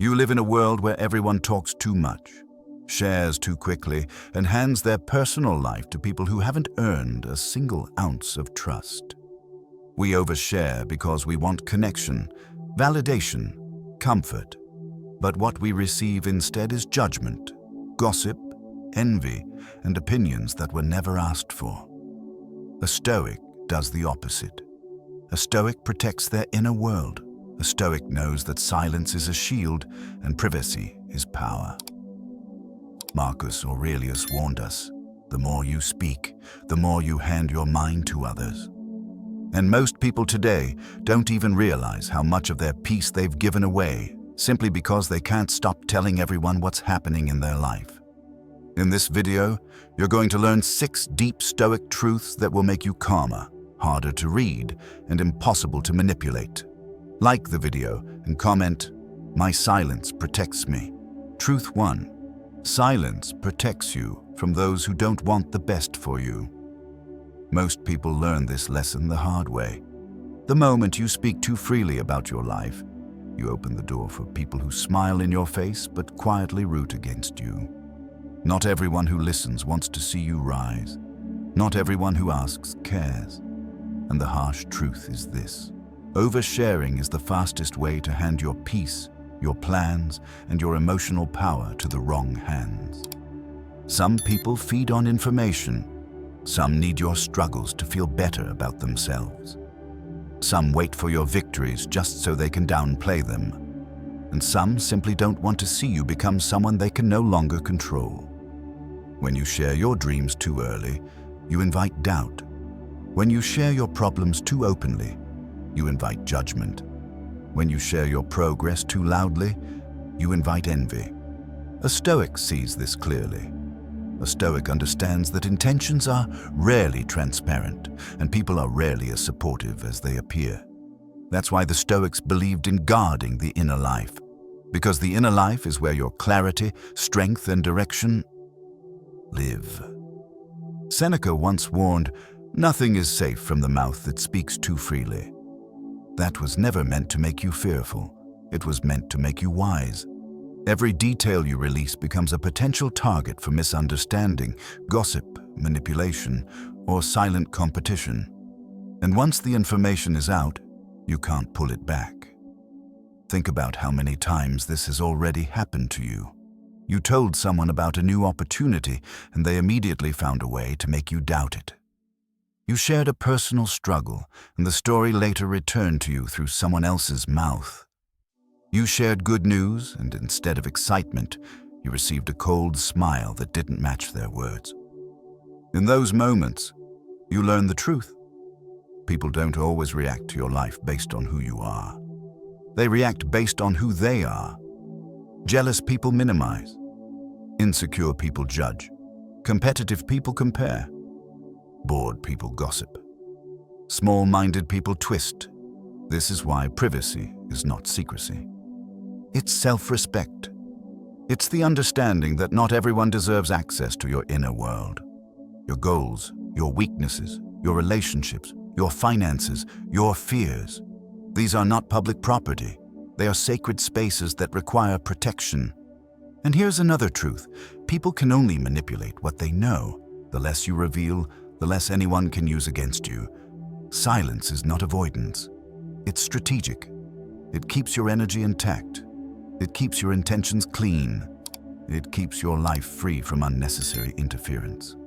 You live in a world where everyone talks too much, shares too quickly, and hands their personal life to people who haven't earned a single ounce of trust. We overshare because we want connection, validation, comfort. But what we receive instead is judgment, gossip, envy, and opinions that were never asked for. A Stoic does the opposite. A Stoic protects their inner world. A Stoic knows that silence is a shield and privacy is power. Marcus Aurelius warned us, the more you speak, the more you hand your mind to others. And most people today don't even realize how much of their peace they've given away simply because they can't stop telling everyone what's happening in their life. In this video, you're going to learn 6 deep Stoic truths that will make you calmer, harder to read, and impossible to manipulate. Like the video and comment, "My silence protects me." Truth 1. Silence protects you from those who don't want the best for you. Most people learn this lesson the hard way. The moment you speak too freely about your life, you open the door for people who smile in your face but quietly root against you. Not everyone who listens wants to see you rise. Not everyone who asks cares. And the harsh truth is this: oversharing is the fastest way to hand your peace, your plans, and your emotional power to the wrong hands. Some people feed on information. Some need your struggles to feel better about themselves. Some wait for your victories just so they can downplay them. And some simply don't want to see you become someone they can no longer control. When you share your dreams too early, you invite doubt. When you share your problems too openly, you invite judgment. When you share your progress too loudly, you invite envy. A Stoic sees this clearly. A Stoic understands that intentions are rarely transparent, and people are rarely as supportive as they appear. That's why the Stoics believed in guarding the inner life, because the inner life is where your clarity, strength, and direction live. Seneca once warned, "Nothing is safe from the mouth that speaks too freely." That was never meant to make you fearful. It was meant to make you wise. Every detail you release becomes a potential target for misunderstanding, gossip, manipulation, or silent competition. And once the information is out, you can't pull it back. Think about how many times this has already happened to you. You told someone about a new opportunity, and they immediately found a way to make you doubt it. You shared a personal struggle, and the story later returned to you through someone else's mouth. You shared good news, and instead of excitement, you received a cold smile that didn't match their words. In those moments, you learn the truth. People don't always react to your life based on who you are. They react based on who they are. Jealous people minimize. Insecure people judge. Competitive people compare. Bored people gossip. Small-minded people twist. This is why privacy is not secrecy. It's self-respect. It's the understanding that not everyone deserves access to your inner world. Your goals, your weaknesses, your relationships, your finances, your fears. These are not public property. They are sacred spaces that require protection. And here's another truth. People can only manipulate what they know. The less you reveal, the less anyone can use against you. Silence is not avoidance. It's strategic. It keeps your energy intact. It keeps your intentions clean. It keeps your life free from unnecessary interference.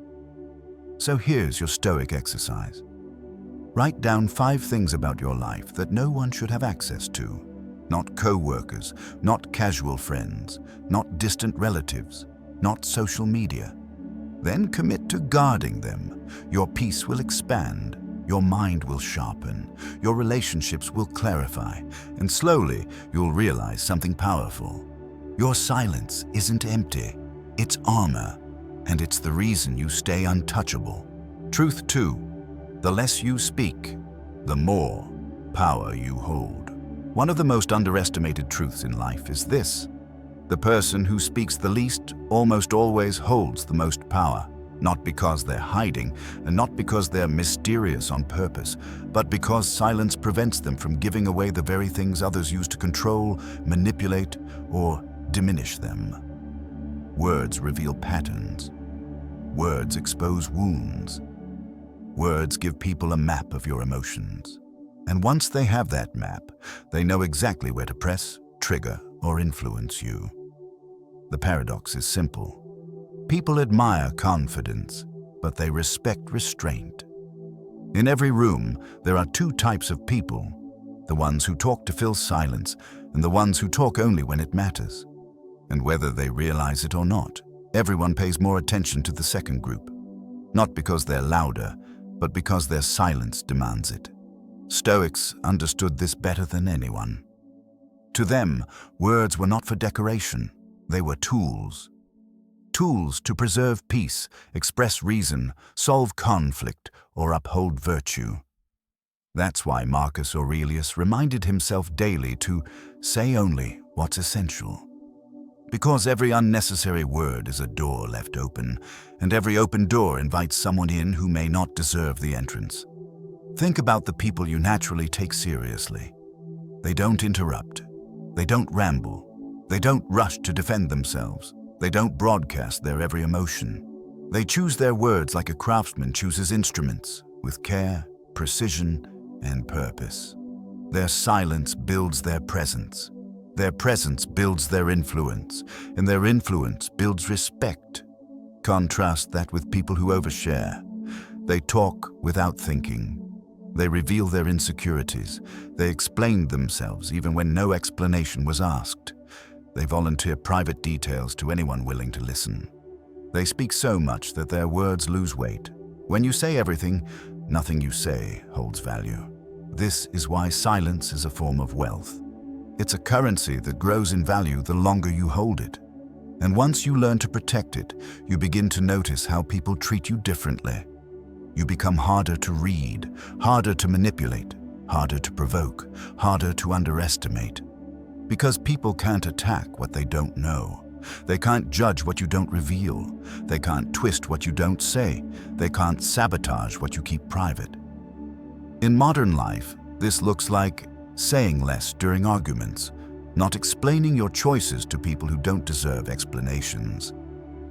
So here's your Stoic exercise. Write down 5 things about your life that no one should have access to. Not co-workers, not casual friends, not distant relatives, not social media. Then commit to guarding them. Your peace will expand. Your mind will sharpen, your relationships will clarify, and slowly you'll realize something powerful. Your silence isn't empty, it's armor, and it's the reason you stay untouchable. Truth 2. The less you speak, the more power you hold. One of the most underestimated truths in life is this: the person who speaks the least almost always holds the most power. Not because they're hiding, and not because they're mysterious on purpose, but because silence prevents them from giving away the very things others use to control, manipulate, or diminish them. Words reveal patterns. Words expose wounds. Words give people a map of your emotions. And once they have that map, they know exactly where to press, trigger, or influence you. The paradox is simple. People admire confidence, but they respect restraint. In every room, there are two types of people: the ones who talk to fill silence, and the ones who talk only when it matters. And whether they realize it or not, everyone pays more attention to the second group. Not because they're louder, but because their silence demands it. Stoics understood this better than anyone. To them, words were not for decoration, they were tools. Tools to preserve peace, express reason, solve conflict, or uphold virtue. That's why Marcus Aurelius reminded himself daily to say only what's essential. Because every unnecessary word is a door left open, and every open door invites someone in who may not deserve the entrance. Think about the people you naturally take seriously. They don't interrupt. They don't ramble. They don't rush to defend themselves. They don't broadcast their every emotion. They choose their words like a craftsman chooses instruments, with care, precision, and purpose. Their silence builds their presence. Their presence builds their influence, and their influence builds respect. Contrast that with people who overshare. They talk without thinking. They reveal their insecurities. They explain themselves even when no explanation was asked. They volunteer private details to anyone willing to listen. They speak so much that their words lose weight. When you say everything, nothing you say holds value. This is why silence is a form of wealth. It's a currency that grows in value the longer you hold it. And once you learn to protect it, you begin to notice how people treat you differently. You become harder to read, harder to manipulate, harder to provoke, harder to underestimate. Because people can't attack what they don't know. They can't judge what you don't reveal. They can't twist what you don't say. They can't sabotage what you keep private. In modern life, this looks like saying less during arguments, not explaining your choices to people who don't deserve explanations.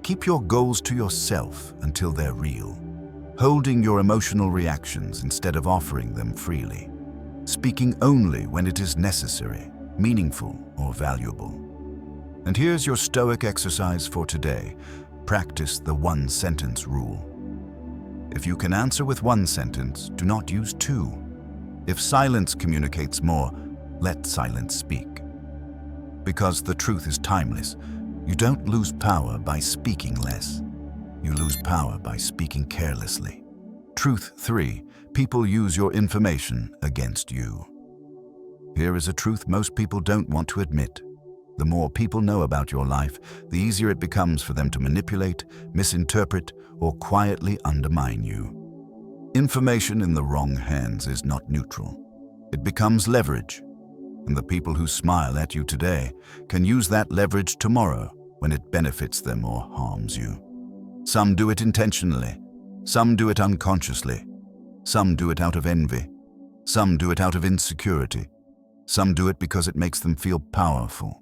Keep your goals to yourself until they're real. Holding your emotional reactions instead of offering them freely. Speaking only when it is necessary, meaningful, or valuable. And here's your Stoic exercise for today. Practice the one-sentence rule. If you can answer with one sentence, do not use two. If silence communicates more, let silence speak. Because the truth is timeless, you don't lose power by speaking less. You lose power by speaking carelessly. Truth 3. People use your information against you. Here is a truth most people don't want to admit. The more people know about your life, the easier it becomes for them to manipulate, misinterpret, or quietly undermine you. Information in the wrong hands is not neutral. It becomes leverage. And the people who smile at you today can use that leverage tomorrow when it benefits them or harms you. Some do it intentionally. Some do it unconsciously. Some do it out of envy. Some do it out of insecurity. Some do it because it makes them feel powerful.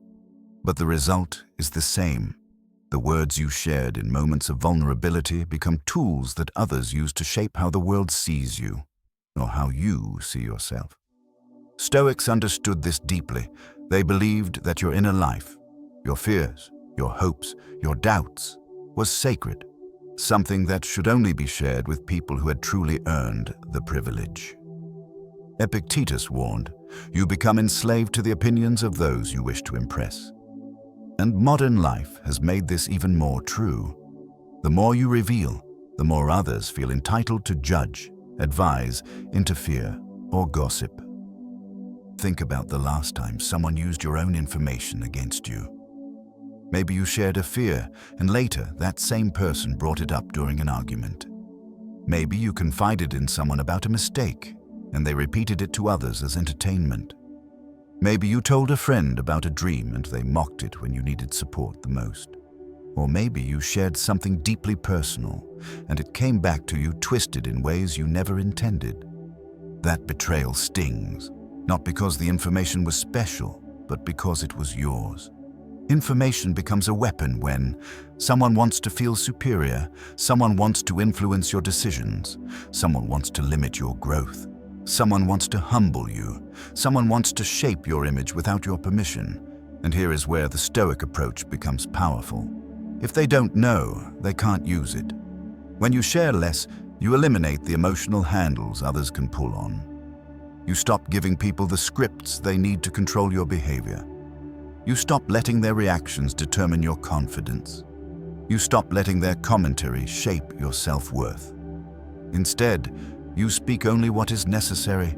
But the result is the same. The words you shared in moments of vulnerability become tools that others use to shape how the world sees you, or how you see yourself. Stoics understood this deeply. They believed that your inner life, your fears, your hopes, your doubts, was sacred, something that should only be shared with people who had truly earned the privilege. Epictetus warned, "You become enslaved to the opinions of those you wish to impress." And modern life has made this even more true. The more you reveal, the more others feel entitled to judge, advise, interfere, or gossip. Think about the last time someone used your own information against you. Maybe you shared a fear, and later that same person brought it up during an argument. Maybe you confided in someone about a mistake, and they repeated it to others as entertainment. Maybe you told a friend about a dream and they mocked it when you needed support the most. Or maybe you shared something deeply personal, and it came back to you twisted in ways you never intended. That betrayal stings, not because the information was special, but because it was yours. Information becomes a weapon when someone wants to feel superior, someone wants to influence your decisions, someone wants to limit your growth, someone wants to humble you, someone wants to shape your image without your permission. And here is where the Stoic approach becomes powerful. If they don't know, they can't use it. When you share less, you eliminate the emotional handles others can pull on. You stop giving people the scripts they need to control your behavior. You stop letting their reactions determine your confidence. You stop letting their commentary shape your self-worth. Instead, you speak only what is necessary.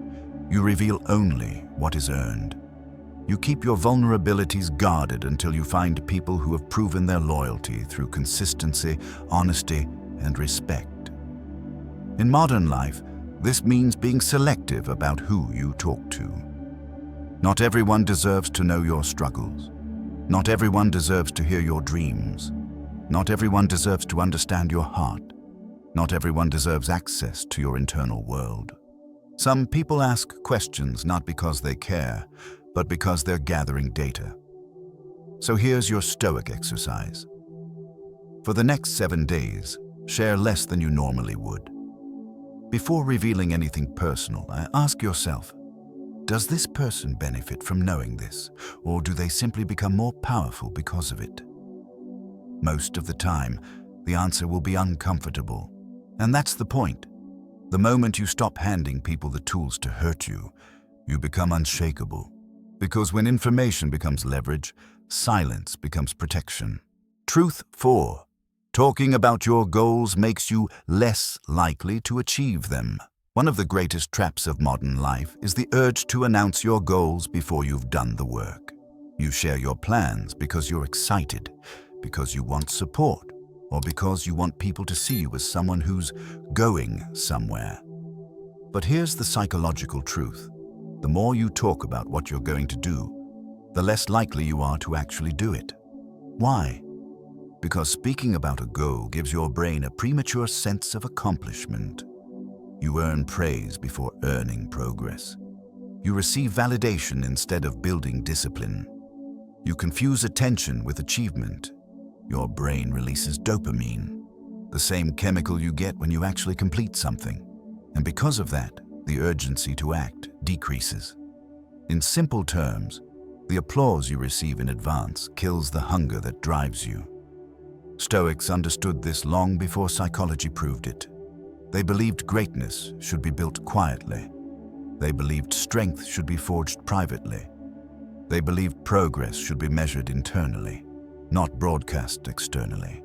You reveal only what is earned. You keep your vulnerabilities guarded until you find people who have proven their loyalty through consistency, honesty, and respect. In modern life, this means being selective about who you talk to. Not everyone deserves to know your struggles. Not everyone deserves to hear your dreams. Not everyone deserves to understand your heart. Not everyone deserves access to your internal world. Some people ask questions not because they care, but because they're gathering data. So here's your Stoic exercise. For the next 7 days, share less than you normally would. Before revealing anything personal, ask yourself, does this person benefit from knowing this, or do they simply become more powerful because of it? Most of the time, the answer will be uncomfortable. And that's the point. The moment you stop handing people the tools to hurt you, you become unshakable. Because when information becomes leverage, silence becomes protection. Truth 4. Talking about your goals makes you less likely to achieve them. One of the greatest traps of modern life is the urge to announce your goals before you've done the work. You share your plans because you're excited, because you want support, or because you want people to see you as someone who's going somewhere. But here's the psychological truth. The more you talk about what you're going to do, the less likely you are to actually do it. Why? Because speaking about a goal gives your brain a premature sense of accomplishment. You earn praise before earning progress. You receive validation instead of building discipline. You confuse attention with achievement. Your brain releases dopamine, the same chemical you get when you actually complete something. And because of that, the urgency to act decreases. In simple terms, the applause you receive in advance kills the hunger that drives you. Stoics understood this long before psychology proved it. They believed greatness should be built quietly. They believed strength should be forged privately. They believed progress should be measured internally, not broadcast externally.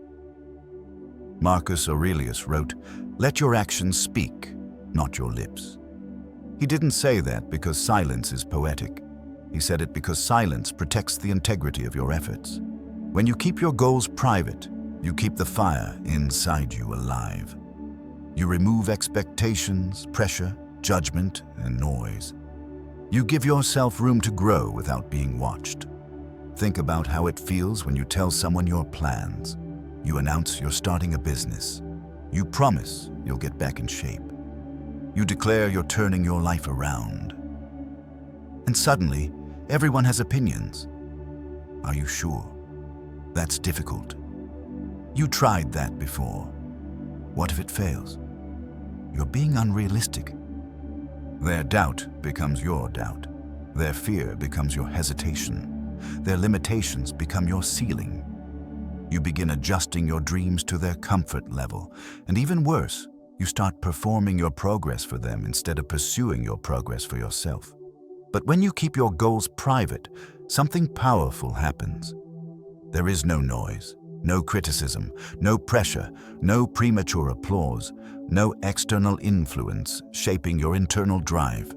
Marcus Aurelius wrote, "Let your actions speak, not your lips." He didn't say that because silence is poetic. He said it because silence protects the integrity of your efforts. When you keep your goals private, you keep the fire inside you alive. You remove expectations, pressure, judgment, and noise. You give yourself room to grow without being watched. Think about how it feels when you tell someone your plans. You announce you're starting a business. You promise you'll get back in shape. You declare you're turning your life around. And suddenly, everyone has opinions. Are you sure? That's difficult. You tried that before. What if it fails? You're being unrealistic. Their doubt becomes your doubt. Their fear becomes your hesitation. Their limitations become your ceiling. You begin adjusting your dreams to their comfort level. And even worse, you start performing your progress for them instead of pursuing your progress for yourself. But when you keep your goals private, something powerful happens. There is no noise, no criticism, no pressure, no premature applause, no external influence shaping your internal drive.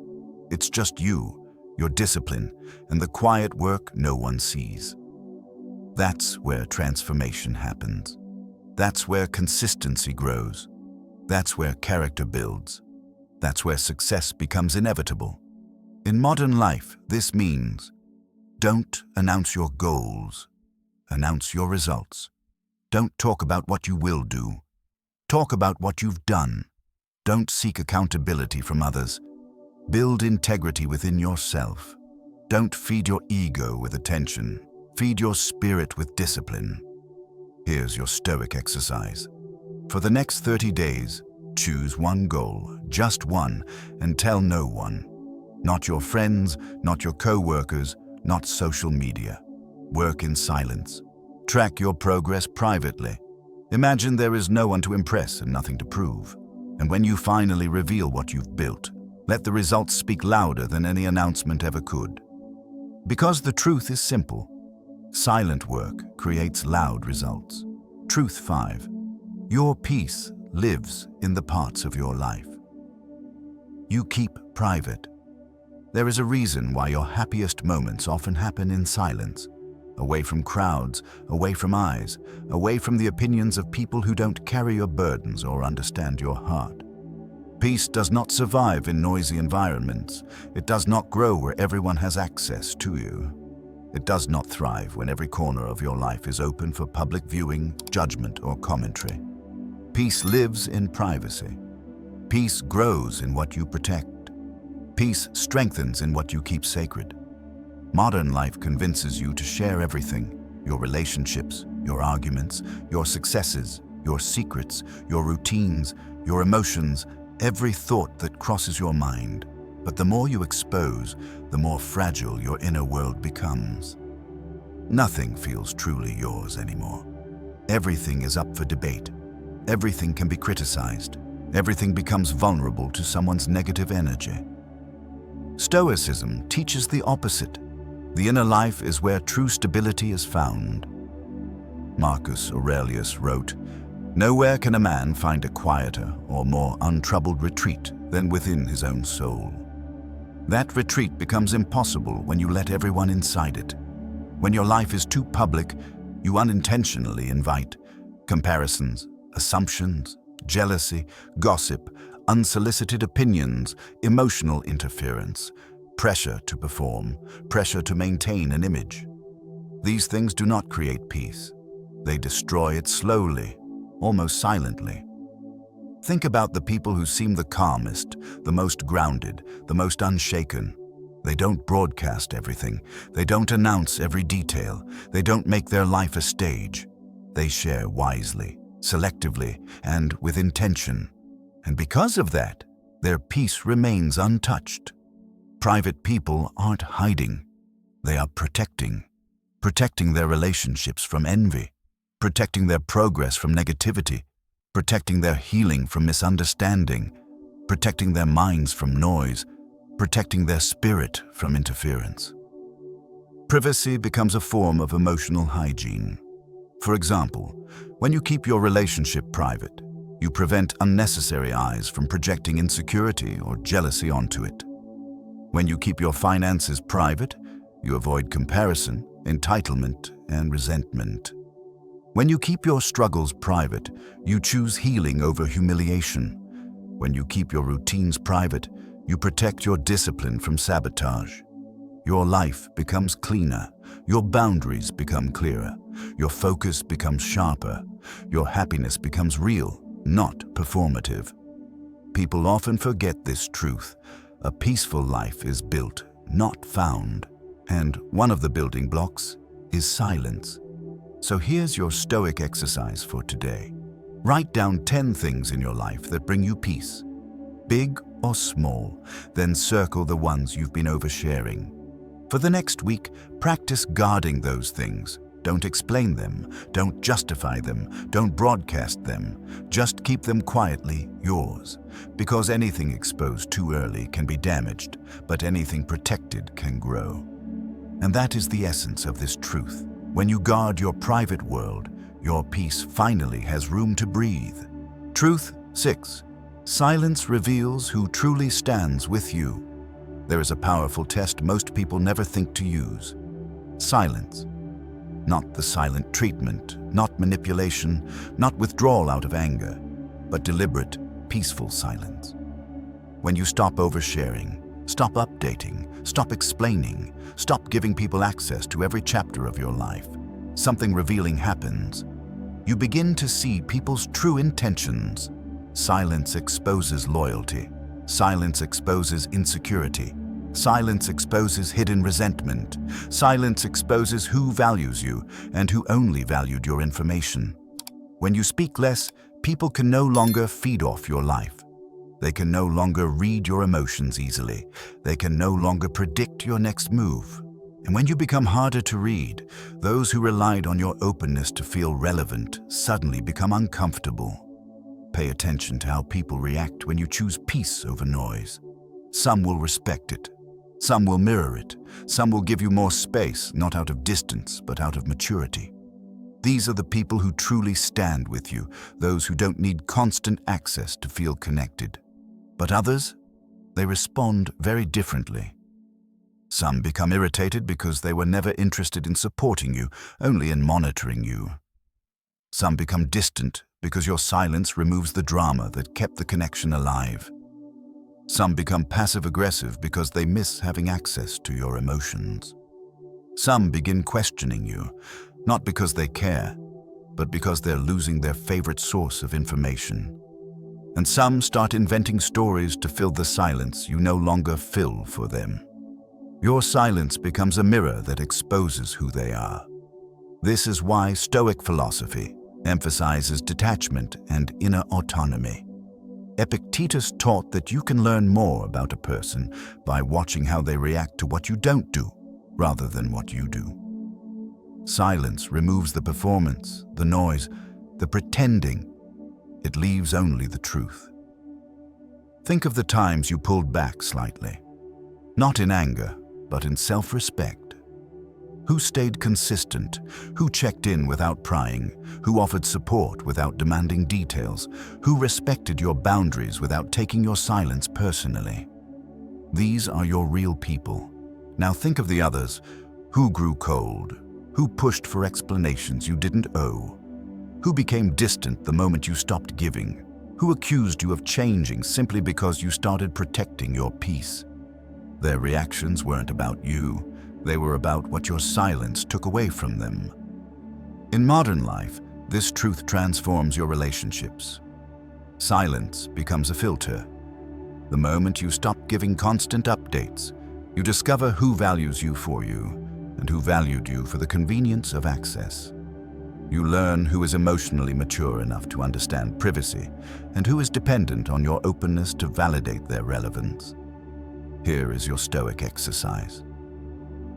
It's just you, your discipline, and the quiet work no one sees. That's where transformation happens. That's where consistency grows. That's where character builds. That's where success becomes inevitable. In modern life, this means don't announce your goals, announce your results. Don't talk about what you will do. Talk about what you've done. Don't seek accountability from others. Build integrity within yourself. Don't feed your ego with attention. Feed your spirit with discipline. Here's your Stoic exercise. For the next 30 days, choose one goal, just one, and tell no one. Not your friends, not your co-workers, not social media. Work in silence. Track your progress privately. Imagine there is no one to impress and nothing to prove. And when you finally reveal what you've built, let the results speak louder than any announcement ever could. Because the truth is simple. Silent work creates loud results. Truth 5. Your peace lives in the parts of your life you keep private. There is a reason why your happiest moments often happen in silence, away from crowds, away from eyes, away from the opinions of people who don't carry your burdens or understand your heart. Peace does not survive in noisy environments. It does not grow where everyone has access to you. It does not thrive when every corner of your life is open for public viewing, judgment, or commentary. Peace lives in privacy. Peace grows in what you protect. Peace strengthens in what you keep sacred. Modern life convinces you to share everything: your relationships, your arguments, your successes, your secrets, your routines, your emotions, every thought that crosses your mind. But the more you expose, the more fragile your inner world becomes. Nothing feels truly yours anymore. Everything is up for debate. Everything can be criticized. Everything becomes vulnerable to someone's negative energy. Stoicism teaches the opposite. The inner life is where true stability is found. Marcus Aurelius wrote, "Nowhere can a man find a quieter or more untroubled retreat than within his own soul." That retreat becomes impossible when you let everyone inside it. When your life is too public, you unintentionally invite comparisons, assumptions, jealousy, gossip, unsolicited opinions, emotional interference, pressure to perform, pressure to maintain an image. These things do not create peace. They destroy it slowly, almost silently. Think about the people who seem the calmest, the most grounded, the most unshaken. They don't broadcast everything. They don't announce every detail. They don't make their life a stage. They share wisely, selectively, and with intention. And because of that, their peace remains untouched. Private people aren't hiding. They are protecting. Protecting their relationships from envy. Protecting their progress from negativity. Protecting their healing from misunderstanding. Protecting their minds from noise. Protecting their spirit from interference. Privacy becomes a form of emotional hygiene. For example, when you keep your relationship private, you prevent unnecessary eyes from projecting insecurity or jealousy onto it. When you keep your finances private, you avoid comparison, entitlement, and resentment. When you keep your struggles private, you choose healing over humiliation. When you keep your routines private, you protect your discipline from sabotage. Your life becomes cleaner, your boundaries become clearer, your focus becomes sharper, your happiness becomes real, not performative. People often forget this truth. A peaceful life is built, not found. And one of the building blocks is silence. So here's your Stoic exercise for today. Write down 10 things in your life that bring you peace, big or small, then circle the ones you've been oversharing. For the next week, practice guarding those things. Don't explain them, don't justify them, don't broadcast them. Just keep them quietly yours. Because anything exposed too early can be damaged, but anything protected can grow. And that is the essence of this truth. When you guard your private world, your peace finally has room to breathe. Truth 6. Silence reveals who truly stands with you. There is a powerful test most people never think to use. Silence. Not the silent treatment, not manipulation, not withdrawal out of anger, but deliberate, peaceful silence. When you stop oversharing, stop updating, stop explaining, stop giving people access to every chapter of your life, something revealing happens. you begin to see people's true intentions. Silence exposes loyalty. Silence exposes insecurity. Silence exposes hidden resentment. Silence exposes who values you and who only valued your information. When you speak less, people can no longer feed off your life. They can no longer read your emotions easily. They can no longer predict your next move. And when you become harder to read, those who relied on your openness to feel relevant suddenly become uncomfortable. Pay attention to how people react when you choose peace over noise. Some will respect it. Some will mirror it. Some will give you more space, not out of distance, but out of maturity. These are the people who truly stand with you, those who don't need constant access to feel connected. But others, they respond very differently. Some become irritated because they were never interested in supporting you, only in monitoring you. Some become distant because your silence removes the drama that kept the connection alive. Some become passive-aggressive because they miss having access to your emotions. Some begin questioning you, not because they care, but because they're losing their favorite source of information. And some start inventing stories to fill the silence you no longer fill for them. Your silence becomes a mirror that exposes who they are. This is why Stoic philosophy emphasizes detachment and inner autonomy. Epictetus taught that you can learn more about a person by watching how they react to what you don't do, rather than what you do. Silence removes the performance, the noise, the pretending. It leaves only the truth. Think of the times you pulled back slightly, not in anger, but in self-respect. Who stayed consistent? Who checked in without prying? Who offered support without demanding details? Who respected your boundaries without taking your silence personally? These are your real people. Now think of the others. Who grew cold? Who pushed for explanations you didn't owe? Who became distant the moment you stopped giving? Who accused you of changing simply because you started protecting your peace? Their reactions weren't about you. They were about what your silence took away from them. In modern life, this truth transforms your relationships. Silence becomes a filter. The moment you stop giving constant updates, you discover who values you for you and who valued you for the convenience of access. You learn who is emotionally mature enough to understand privacy and who is dependent on your openness to validate their relevance. Here is your Stoic exercise.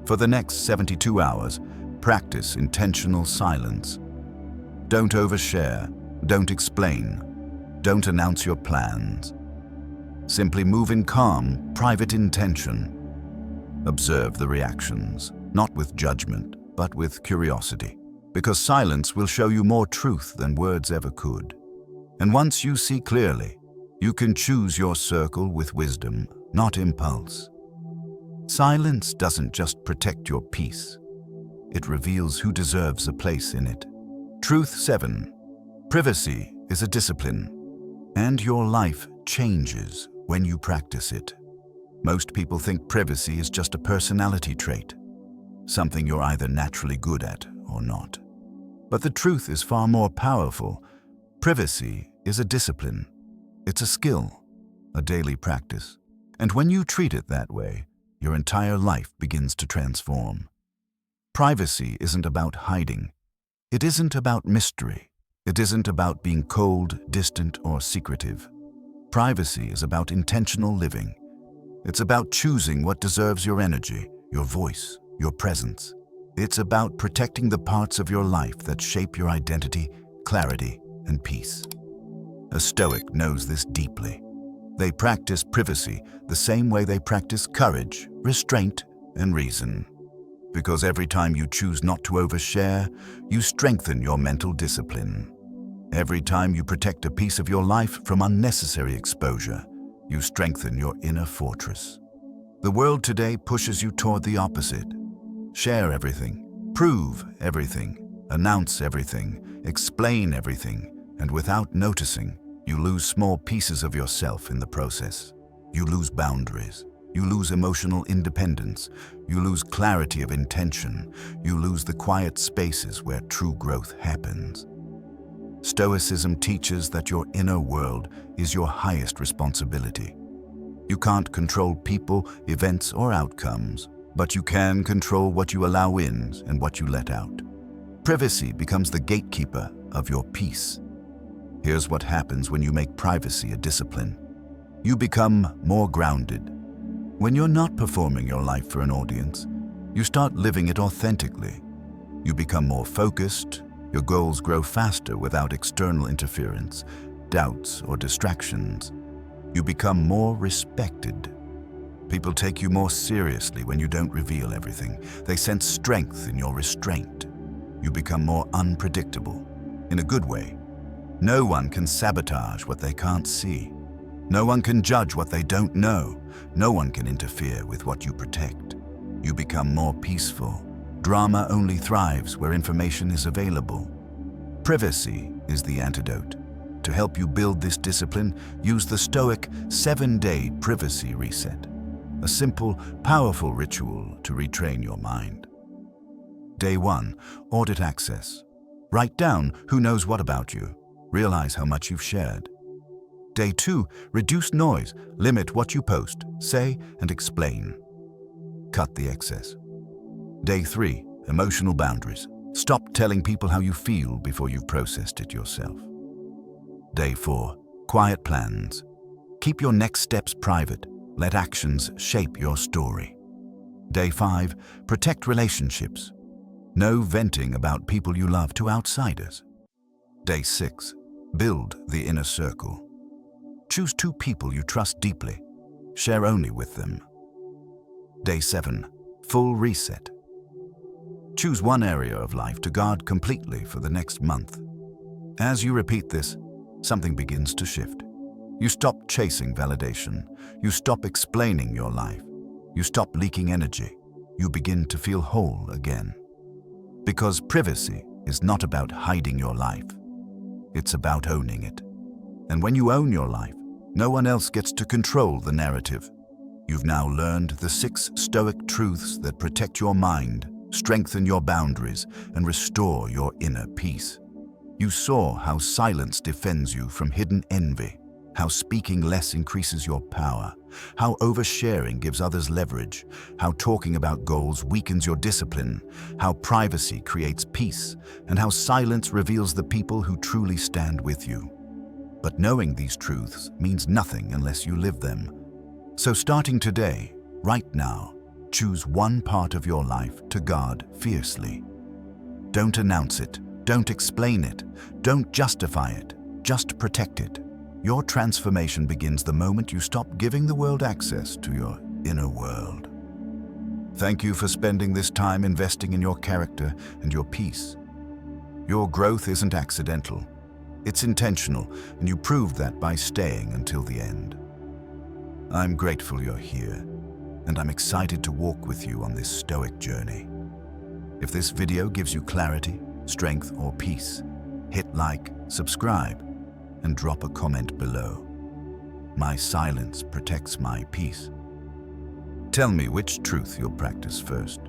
For the next 72 hours, practice intentional silence. Don't overshare, don't explain, don't announce your plans. Simply move in calm, private intention. Observe the reactions, not with judgment, but with curiosity, because silence will show you more truth than words ever could. And once you see clearly, you can choose your circle with wisdom, not impulse. Silence doesn't just protect your peace. It reveals who deserves a place in it. Truth 7. Privacy is a discipline, and your life changes when you practice it. Most people think privacy is just a personality trait, something you're either naturally good at or not. But the truth is far more powerful. Privacy is a discipline. It's a skill, a daily practice. And when you treat it that way, your entire life begins to transform. Privacy isn't about hiding. It isn't about mystery. It isn't about being cold, distant, or secretive. Privacy is about intentional living. It's about choosing what deserves your energy, your voice, your presence. It's about protecting the parts of your life that shape your identity, clarity, and peace. A Stoic knows this deeply. They practice privacy the same way they practice courage, restraint, and reason. Because every time you choose not to overshare, you strengthen your mental discipline. Every time you protect a piece of your life from unnecessary exposure, you strengthen your inner fortress. The world today pushes you toward the opposite. Share everything, prove everything, announce everything, explain everything, and without noticing, you lose small pieces of yourself in the process. You lose boundaries. You lose emotional independence. You lose clarity of intention. You lose the quiet spaces where true growth happens. Stoicism teaches that your inner world is your highest responsibility. You can't control people, events, or outcomes, but you can control what you allow in and what you let out. Privacy becomes the gatekeeper of your peace. Here's what happens when you make privacy a discipline. You become more grounded. When you're not performing your life for an audience, you start living it authentically. You become more focused, your goals grow faster without external interference, doubts, or distractions. You become more respected. People take you more seriously when you don't reveal everything. They sense strength in your restraint. You become more unpredictable, in a good way. No one can sabotage what they can't see. No one can judge what they don't know. No one can interfere with what you protect. You become more peaceful. Drama only thrives where information is available. Privacy is the antidote. To help you build this discipline, use the Stoic 7-day privacy reset, a simple, powerful ritual to retrain your mind. Day 1, audit access. Write down who knows what about you. Realize how much you've shared. Day 2, reduce noise. Limit what you post, say, and explain. Cut the excess. Day 3, emotional boundaries. Stop telling people how you feel before you've processed it yourself. Day 4, quiet plans. Keep your next steps private. Let actions shape your story. Day 5, protect relationships. No venting about people you love to outsiders. Day 6, build the inner circle. Choose 2 people you trust deeply. Share only with them. Day 7, full reset. Choose one area of life to guard completely for the next month. As you repeat this, something begins to shift. You stop chasing validation. You stop explaining your life. You stop leaking energy. You begin to feel whole again. Because privacy is not about hiding your life. It's about owning it. And when you own your life, no one else gets to control the narrative. You've now learned the 6 Stoic truths that protect your mind, strengthen your boundaries, and restore your inner peace. You saw how silence defends you from hidden envy, how speaking less increases your power, how oversharing gives others leverage, how talking about goals weakens your discipline, how privacy creates peace, and how silence reveals the people who truly stand with you. But knowing these truths means nothing unless you live them. So starting today, right now, choose one part of your life to guard fiercely. Don't announce it. Don't explain it. Don't justify it. Just protect it. Your transformation begins the moment you stop giving the world access to your inner world. Thank you for spending this time investing in your character and your peace. Your growth isn't accidental. It's intentional, and you proved that by staying until the end. I'm grateful you're here, and I'm excited to walk with you on this Stoic journey. If this video gives you clarity, strength, or peace, hit like, subscribe, and drop a comment below. My silence protects my peace. Tell me which truth you'll practice first.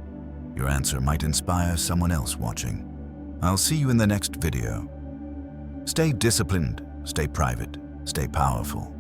Your answer might inspire someone else watching. I'll see you in the next video. Stay disciplined, stay private, stay powerful.